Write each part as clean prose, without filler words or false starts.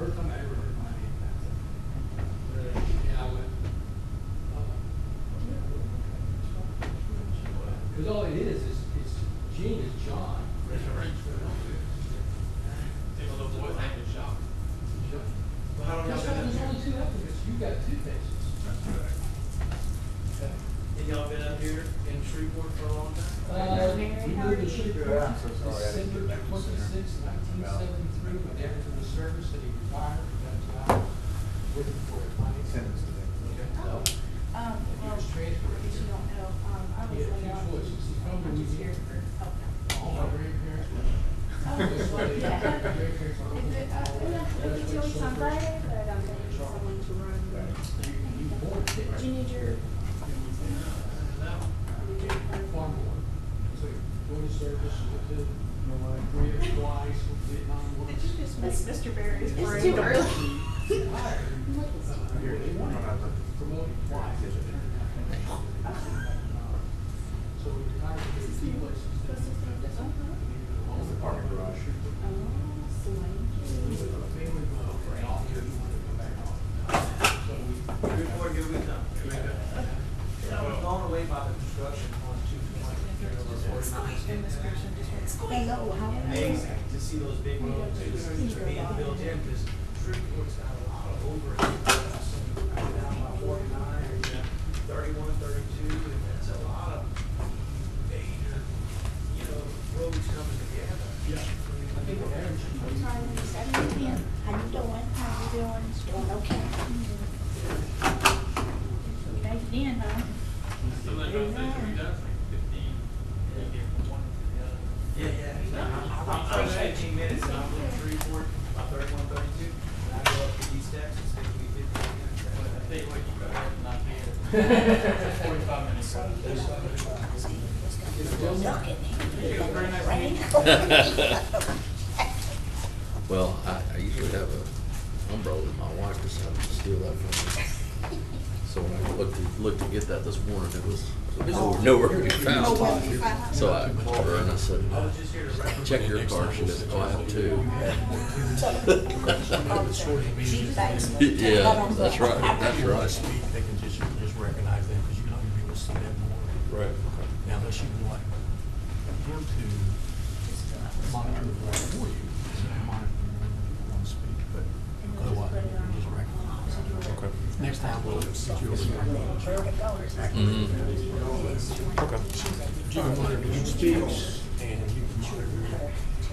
first time I ever heard my name. And I went, because all it is Gene is John. Take a little boy's name and shop. Well, how long y'all There's been up only here? two applicants, you got two cases. Okay. And y'all been up here in Shreveport for a long time? We moved to Shreveport, December 26, 1973, my dad was in the service, and he retired, and that's when I was working for a finance. Send this to them. Okay, so, Well, he was transferred. if you don't know, I was He had laid two off. choices. He come to I'm just here Louisiana. for help now. All my grandparents were. Oh, well, yeah. Grandparents are Is it, it'll be 2 weeks on Friday, but I'm gonna need someone to run. You born Do you need your? farm boy. So going to service, went to Korea twice, went to Vietnam once. Did you just miss Mr. Barry's It's parade? too early. Promoted twice. So we retired to do two places. What's the parking garage? Family mode, and all year he wanted to come back on. So we. Good boy, good week, though. Yeah, I was blown away by the construction on 220. Hello, how are you? Amazing to see those big roads being built in, because Shreveport's got a lot of overhead. Down by 49, 31, 32, and that's a lot of major, roads coming together. Yeah. I think the average. How you doing? How you doing? Doing okay? You made it in, huh? So that goes to 3 dozen, 15, you get from one to the other. Yeah. I was 15 minutes, and I'm in Shreveport, about 31, 32, and I go up to East Texas, it takes me 15 minutes. I tell you what, you better have not here. 45 minutes. Well, I usually have a umbrella that my wife decided to steal that from me. So when I looked to get that this morning, it was nowhere to be found. So I went to her and I said, check your car. She goes, oh, I have two. Yeah, that's right, that's right. They can just recognize them, because you can only be able to see them more. Right. Now, unless you would like him to monitor the road for you, monitor when people want to speak, but otherwise, you can just recognize them. Okay. Next time, we'll get you over there. Mhm. Okay. You can monitor who speaks, and you can monitor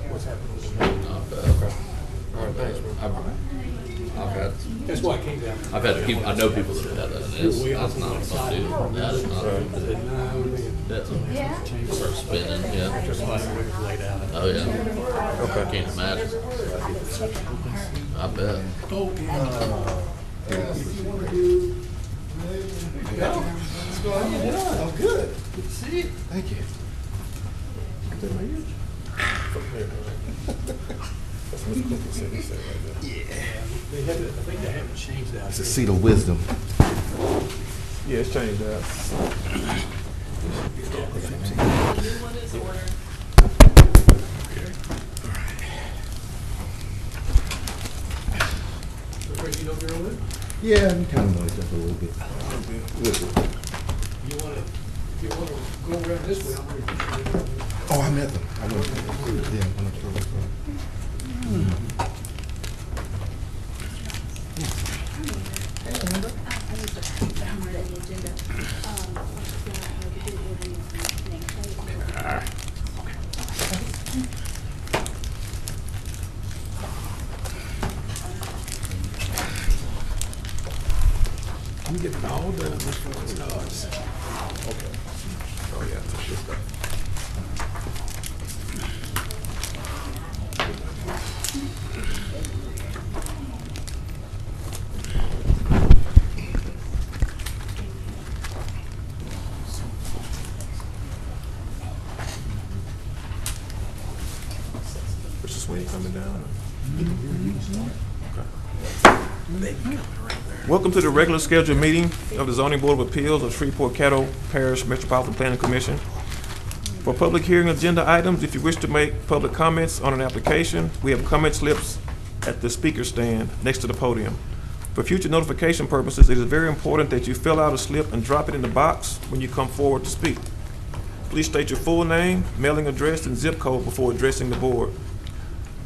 what's happening with the road. Not bad. All right, thanks, bro. That's why I came down. I've had people, I know people that have had that, and that's not a fun deal. That is not a fun deal. Yeah. Start spinning, yeah. Just like the way it's laid out. Oh, yeah. Okay. Can't imagine. I bet. Oh, yeah. Let's go. How you doing? I'm good. Good to see you. Thank you. Is that my ears? That's what Clinton said. He said right there. Yeah. They haven't, I think they haven't changed that. It's a seat of wisdom. Yeah, it's changed out. You know your own? Yeah, we kind of know each other a little bit. You wanna go around this way, I'm gonna push you. Oh, I met them. I went to them. Yeah, when I'm still with them. I'm getting all done before it starts. Okay. Oh, yeah, that's your stuff. Which is when you're coming down? Welcome to the regular scheduled meeting of the Zoning Board of Appeals of Shreveport-Caddo Parish Metropolitan Planning Commission. For public hearing agenda items, if you wish to make public comments on an application, we have comment slips at the speaker stand next to the podium. For future notification purposes, it is very important that you fill out a slip and drop it in the box when you come forward to speak. Please state your full name, mailing address, and zip code before addressing the board.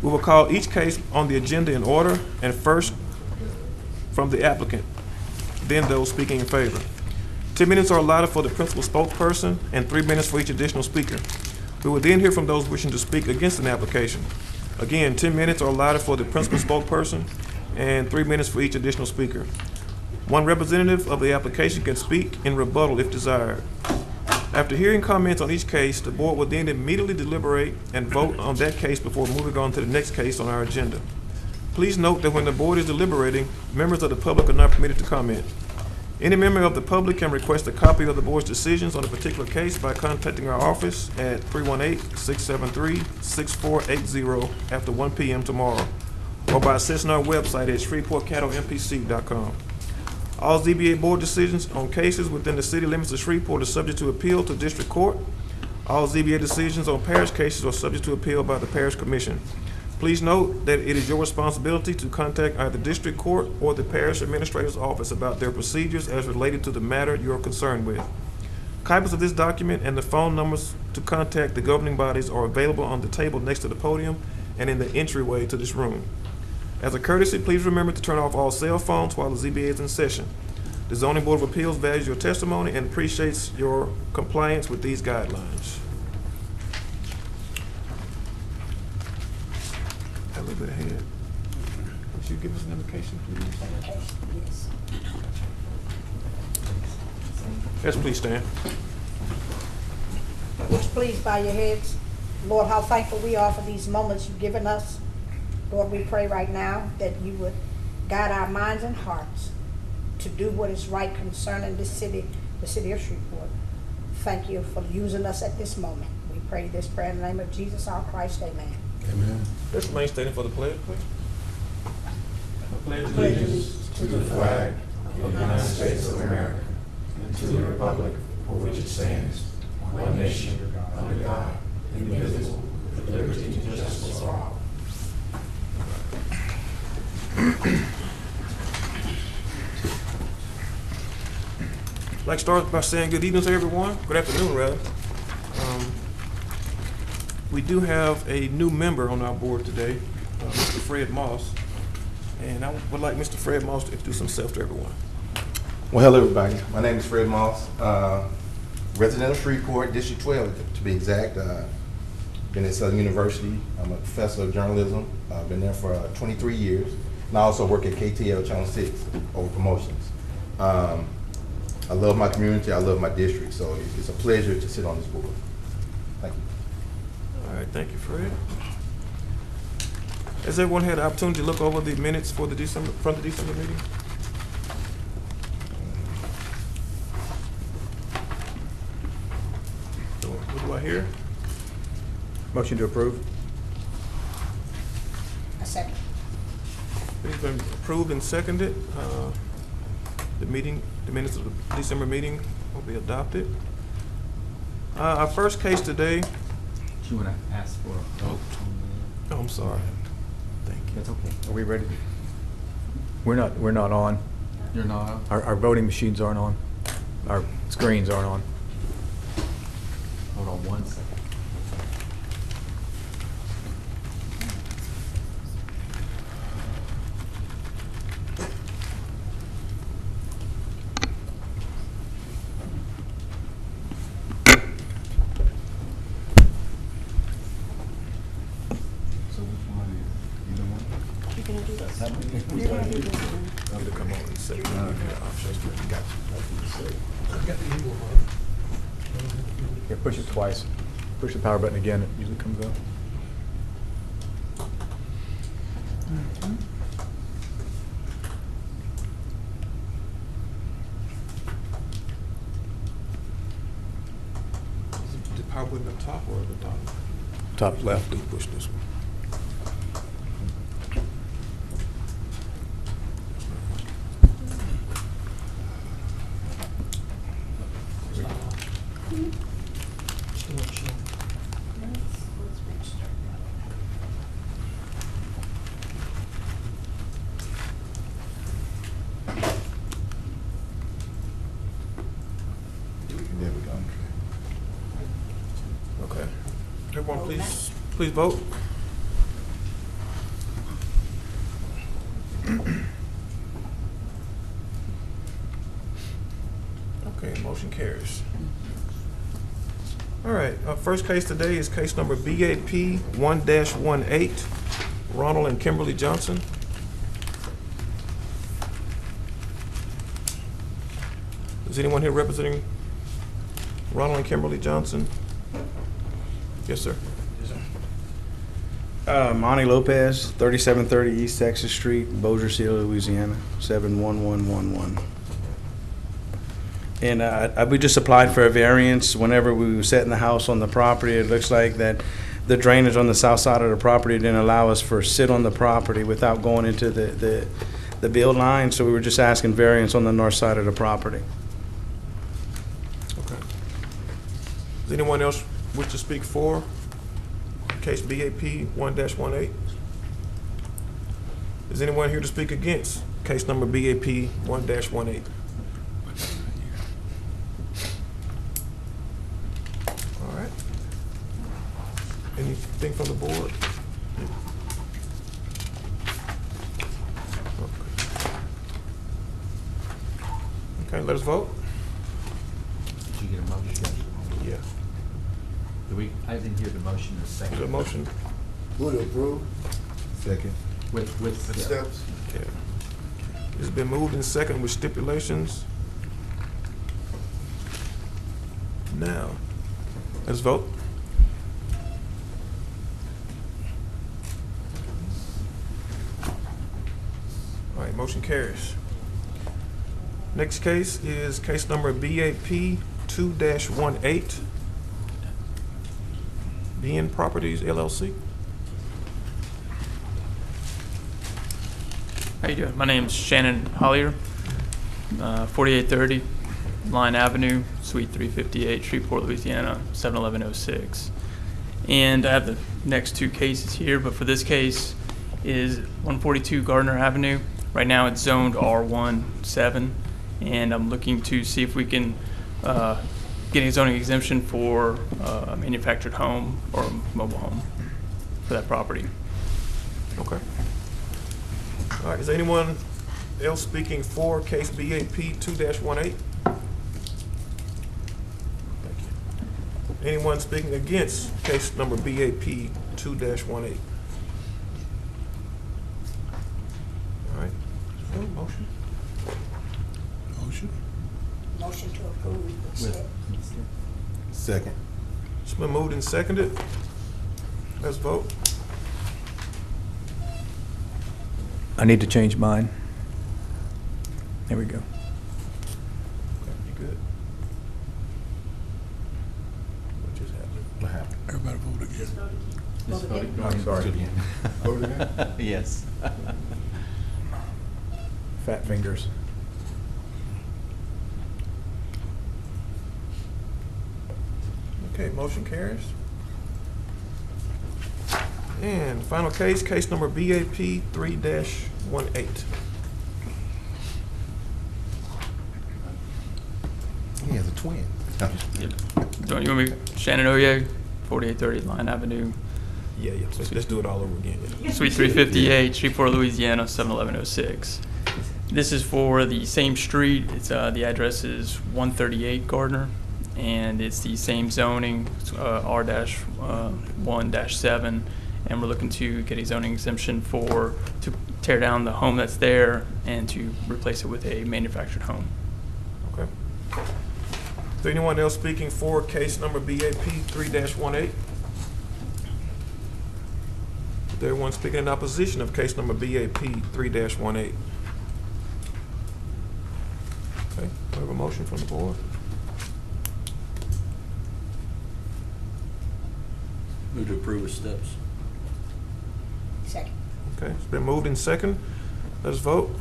We will call each case on the agenda in order, and first from the applicant, then those speaking in favor. 10 minutes are allotted for the principal spokesperson and 3 minutes for each additional speaker. We will then hear from those wishing to speak against an application. Again, 10 minutes are allotted for the principal spokesperson and 3 minutes for each additional speaker. One representative of the application can speak in rebuttal if desired. After hearing comments on each case, the board will then immediately deliberate and vote on that case before moving on to the next case on our agenda. Please note that when the board is deliberating, members of the public are not permitted to comment. Any member of the public can request a copy of the board's decisions on a particular case by contacting our office at 318-673-6480 after 1 p.m. tomorrow, or by accessing our website at shreveportcattlempc.com. All ZBA board decisions on cases within the city limits of Shreveport are subject to appeal to district court. All ZBA decisions on parish cases are subject to appeal by the parish commission. Please note that it is your responsibility to contact either district court or the parish administrator's office about their procedures as related to the matter you are concerned with. Copies of this document and the phone numbers to contact the governing bodies are available on the table next to the podium and in the entryway to this room. As a courtesy, please remember to turn off all cell phones while the ZBA is in session. The Zoning Board of Appeals values your testimony and appreciates your compliance with these guidelines. A little bit ahead. Would you give us an indication, please? Yes. Yes, please stand. Would you please bow your heads? Lord, how thankful we are for these moments you've given us. Lord, we pray right now that you would guide our minds and hearts to do what is right concerning this city, the city of Shreveport. Thank you for using us at this moment. We pray this prayer in the name of Jesus our Christ. Amen. Amen. Let's remain standing for the pledge, please. I pledge Allegiance to the flag of the United States of America and to the republic for which it stands, one nation, under God, indivisible, with liberty and justice for all. I'd like to start by saying good evening to everyone. Good afternoon, rather. We do have a new member on our board today, Mr. Fred Moss. And I would like Mr. Fred Moss to introduce himself to everyone. Well, hello, everybody. My name is Fred Moss, resident of Shreveport, District 12 to be exact. Been at Southern University. I'm a professor of journalism. I've been there for 23 years. And I also work at KTL Channel 6 over promotions. I love my community. I love my district. So it's a pleasure to sit on this board. Thank you. All right, thank you, Fred. Has everyone had the opportunity to look over the minutes for the December meeting? So, what do I hear? Motion to approve? A second. It's been approved and seconded. The minutes of the December meeting will be adopted. Our first case today. You want to ask for a vote? Oh, I'm sorry. Thank you. That's okay. Are we ready? We're not on. You're not? Our voting machines aren't on. Our screens aren't on. Hold on one second. It'll come on in a second. Yeah, push it twice. Push the power button again, it usually comes up. Is the power button up top or at the bottom? Top left. Please push this one. Please vote. Okay, motion carries. All right, our first case today is case number BAP 1-18, Ronald and Kimberly Johnson. Is anyone here representing Ronald and Kimberly Johnson? Yes, sir. Monty Lopez, 3730 East Texas Street, Bossier City, Louisiana, 71111. And we just applied for a variance. Whenever we were setting the house on the property, it looks like that the drainage on the south side of the property didn't allow us for sit on the property without going into the build line, so we were just asking variance on the north side of the property. Okay. Does anyone else wish to speak for case BAP 1-18? Is anyone here to speak against case number BAP 1-18? All right. Anything from the board? Okay, let us vote. Did you get a motion? Yeah. I didn't hear the motion a second. Is there a motion? Would approve. Second. With Steps. Okay. It's been moved and second with stipulations. Now, let's vote. All right, motion carries. Next case is case number BAP 2-18, BN Properties LLC. How you doing? My name's Shannon Hollier, 4830 Line Avenue, Suite 358, Shreveport, Louisiana, 71106. And I have the next two cases here, but for this case is 142 Gardner Avenue. Right now it's zoned R17, and I'm looking to see if we can get a zoning exemption for a manufactured home or a mobile home for that property. Okay. All right, is anyone else speaking for case BAP 2-18? Thank you. Anyone speaking against case number BAP 2-18? All right, motion? Motion to approve. the step. Second. It's been moved and seconded. Let's vote. I need to change mine. There we go. Okay, you good? What just happened? What happened? Everybody vote again. Just Vote again. vote I'm sorry. again. Vote again? Yes. Fat fingers. Okay, motion carries. And final case, case number BAP 3-18. He has a twin. Do you want me, Shannon Oye, 4830 Line Avenue, Yeah, let's do it all over again. Yeah. Suite 358, Shreveport, Louisiana, 71106. This is for the same street. It's the address is 138 Gardner, and it's the same zoning, R-1-7, and we're looking to get a zoning exemption to tear down the home that's there and to replace it with a manufactured home. Okay. Is there anyone else speaking for case number BAP 3-18? Is there anyone speaking in opposition of case number BAP 3-18? Okay, we have a motion from the board. Move to approve with steps. Second. Okay, it's been moved in second. Let's vote.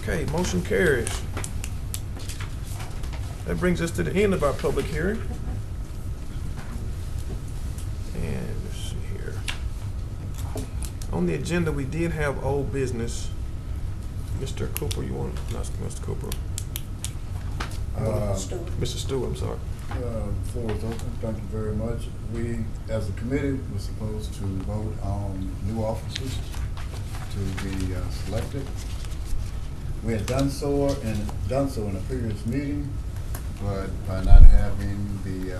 Okay, motion carries. That brings us to the end of our public hearing. And let's see here. On the agenda, we did have old business. Mr. Cooper, you want, not Mr. Cooper, Mr. Stewart, I'm sorry. The floor is open. Thank you very much. We, as a committee, were supposed to vote on new officers to be selected. We had done so in a previous meeting, but by not having the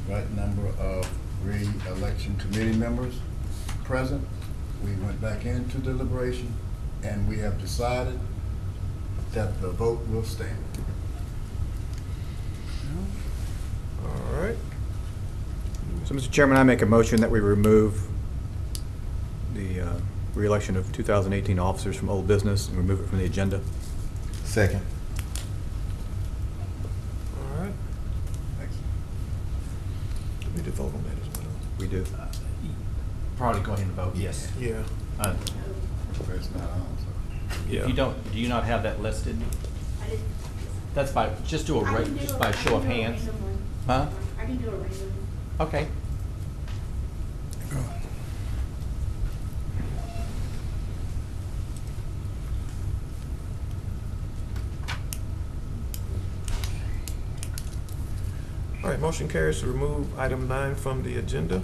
right number of re-election committee members present, we went back into deliberation, and we have decided that the vote will stand. All right. So, Mr. Chairman, I make a motion that we remove the re-election of 2018 officers from old business and remove it from the agenda. Second. All right. Thanks. We need to vote on that as well. We do. Probably go ahead and vote yes. Yeah. It's not on, so. Yeah. If you don't, do you not have that listed? I didn't. That's by, just do a, just by show of hands. Huh? I can do a random. Okay. All right, motion carries to remove item 9 from the agenda.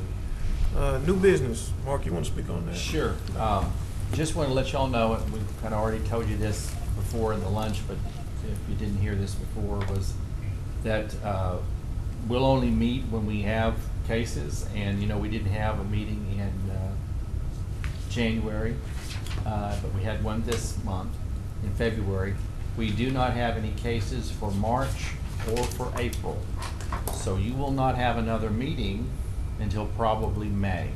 New business. Mark, you want to speak on that? Sure. Just want to let y'all know, we kind of already told you this before in the lunch, but if you didn't hear this before, was that we'll only meet when we have cases, and you know, we didn't have a meeting in January, but we had one this month in February. We do not have any cases for March or for April, so you will not have another meeting until probably May.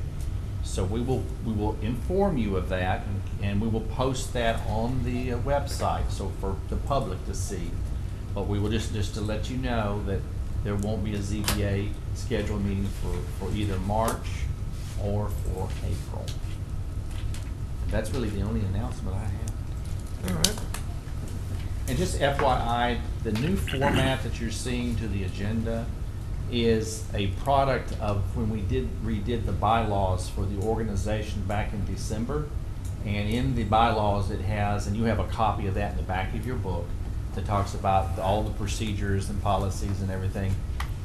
So we will inform you of that, and we will post that on the website, so for the public to see. But we will just to let you know that there won't be a ZBA scheduled meeting for either March or for April. That's really the only announcement I have. All right. And just FYI, the new format that you're seeing to the agenda is a product of when we redid the bylaws for the organization back in December. And in the bylaws it has, and you have a copy of that in the back of your book, that talks about all the procedures and policies and everything.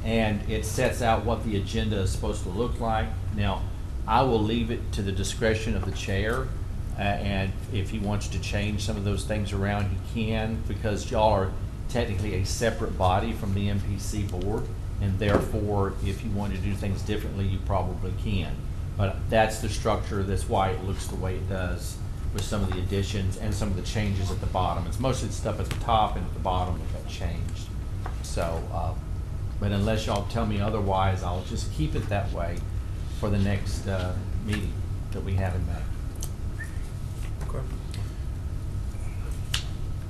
And it sets out what the agenda is supposed to look like. Now, I will leave it to the discretion of the chair, and if he wants to change some of those things around, he can, because y'all are technically a separate body from the MPC board. And therefore, if you want to do things differently, you probably can. But that's the structure, that's why it looks the way it does, with some of the additions and some of the changes at the bottom. It's mostly the stuff at the top and at the bottom that got changed. So, but unless y'all tell me otherwise, I'll just keep it that way for the next meeting that we have in May. Okay.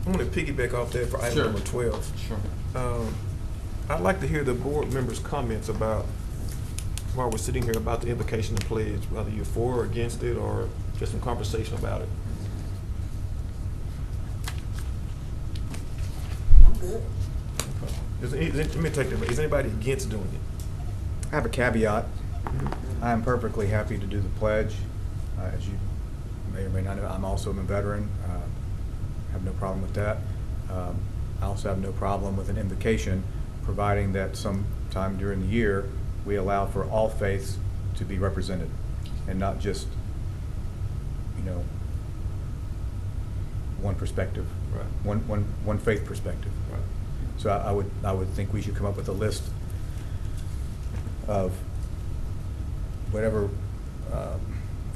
I want to piggyback off that for item Sure. number 12. Sure. I'd like to hear the board members' comments about, while we're sitting here, about the invocation and pledge, whether you're for or against it, or just some conversation about it. I'm good. Let me take that. Is anybody against doing it? I have a caveat. I am perfectly happy to do the pledge. As you may or may not know, I'm also a veteran. Have no problem with that. I also have no problem with an invocation, providing that sometime during the year, we allow for all faiths to be represented, and not just, you know, one perspective, Right. one faith perspective. Right. So I would think we should come up with a list of whatever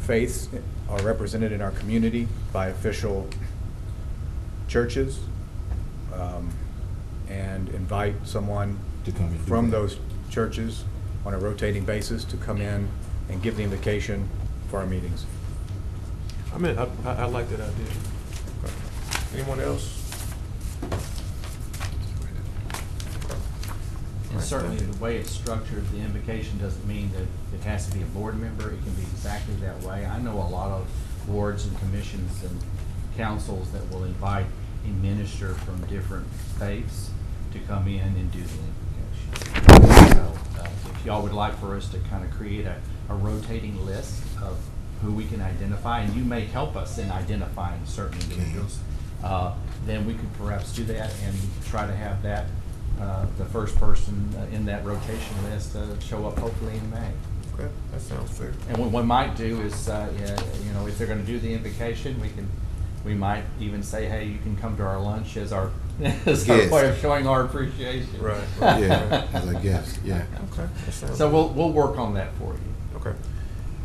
faiths are represented in our community by official churches, and invite someone To come and do from that. those churches on a rotating basis to come in and give the invocation for our meetings. I mean, I like that idea. Anyone else? And certainly the way it's structured, the invocation doesn't mean that it has to be a board member. It can be exactly that way. I know a lot of boards and commissions and councils that will invite a minister from different faiths to come in and do the invocation. So if y'all would like for us to kind of create a rotating list of who we can identify, and you may help us in identifying certain individuals, then we could perhaps do that and try to have that, the first person in that rotation list show up hopefully in May. Okay, that sounds fair. And what we might do is, if they're gonna do the invocation, we might even say, hey, you can come to our lunch as our, as our Yes. way of showing our appreciation. Right. Yeah, as a guest, yeah. Okay, that sounds. So we'll work on that for you. Okay.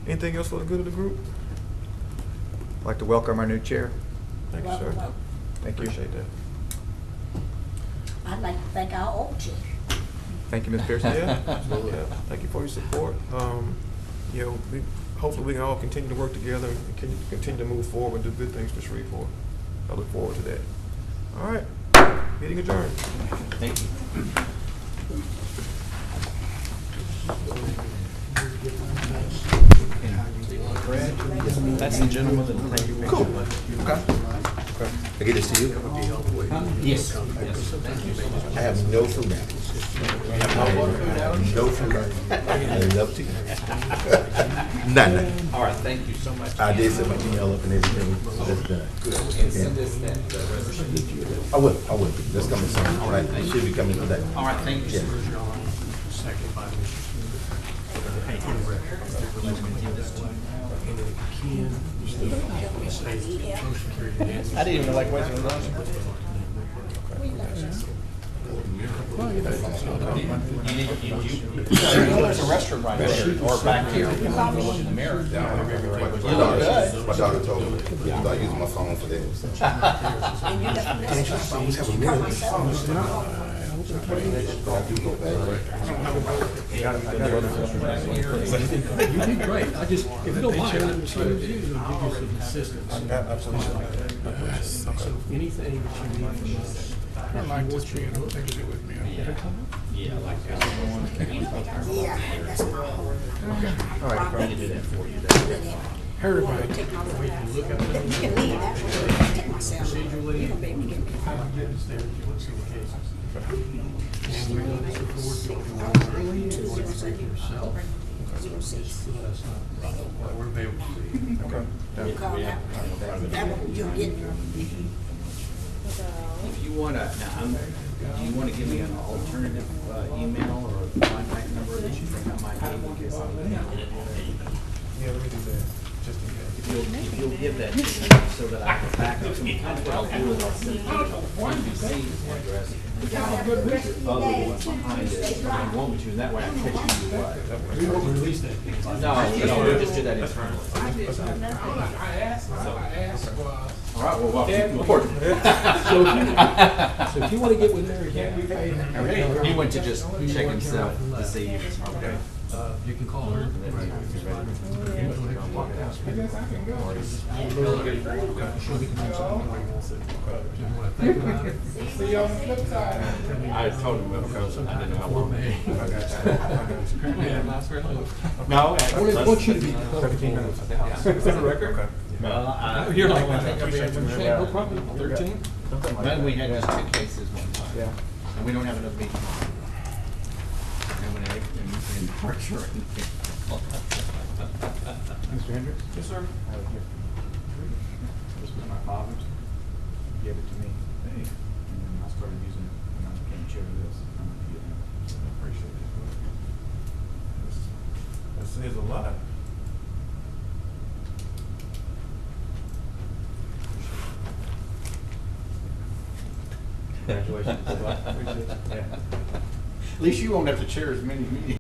Anything else for the good of the group? I'd like to welcome our new chair. Thank you, sir. Thank you. Appreciate that. I'd like to thank our old chair. Thank you, Ms. Pearson. Yeah, absolutely. Yeah. Thank you for your support. Hopefully we can all continue to work together and continue to move forward and do good things for Shreveport. I look forward to that. All right, meeting adjourned. Thank you. That's the gentleman that take your picture. Cool. Okay. I get this to you? Yes. I have no food allergies. No food allergies. I love to. None. All right, thank you so much. I did send my email up and everything, so that's done. And send us that resolution. I will. That's coming soon. All right, it should be coming today. All right, thank you. Yeah. Second by Mr. Smith. For the record, give this to you. And then Ken, you still say motion carried unanimously. I didn't even know like what's going on. There's a restroom right there, or back here, in the mirror. My daughter told me to start using my phone for that. So. Phones have a mirror. I do go back. You did great. I just, if you don't mind, I'm just going to give you some assistance. Absolutely. So anything that you need from us. I like this being, I'll take it with me. Yeah, I like that. Yeah, that's my whole. All right, I can do that for you. Everybody, Take my we can look at You it can leave that one. Take myself. procedurally, You don't make me get me. how to get this there, if you want to see the cases. And we look forward to it early, and you want to see it yourself. Let us know. We're available to see. Okay. You call that, that one, you'll get. If you wanna, do you wanna give me an alternative email or contact number that you think I might be able to get? Yeah, let me do that, just in case. If you'll give that to me so that I can back up some kind of, what I'll do is I'll send it to the address. Other one behind it, if you want me to, and that way I can catch you what. We won't release that. No, we'll just do that internally. I asked, All right, well, welcome aboard. So if you want to get with Mary, can't be paid. He went to just check himself to see if, okay. You can call her. She'll be doing something where he wants it. Do you want to think about it? See you on the flip side. I told him, I didn't know how long. Yeah, last very long. No. I want you to be 17 minutes. Is that a record? Okay. You're like, no problem, 13? Then we had just 2 cases one time. Yeah. And we don't have another meeting. In March or anything. Mr. Hendricks? Yes, sir. I have it here. This was my father's. He gave it to me. Hey, And then I started using it when I became chair of this. I'm gonna give him. I appreciate it. That says a lot. Congratulations. At least you won't have to chair as many meetings.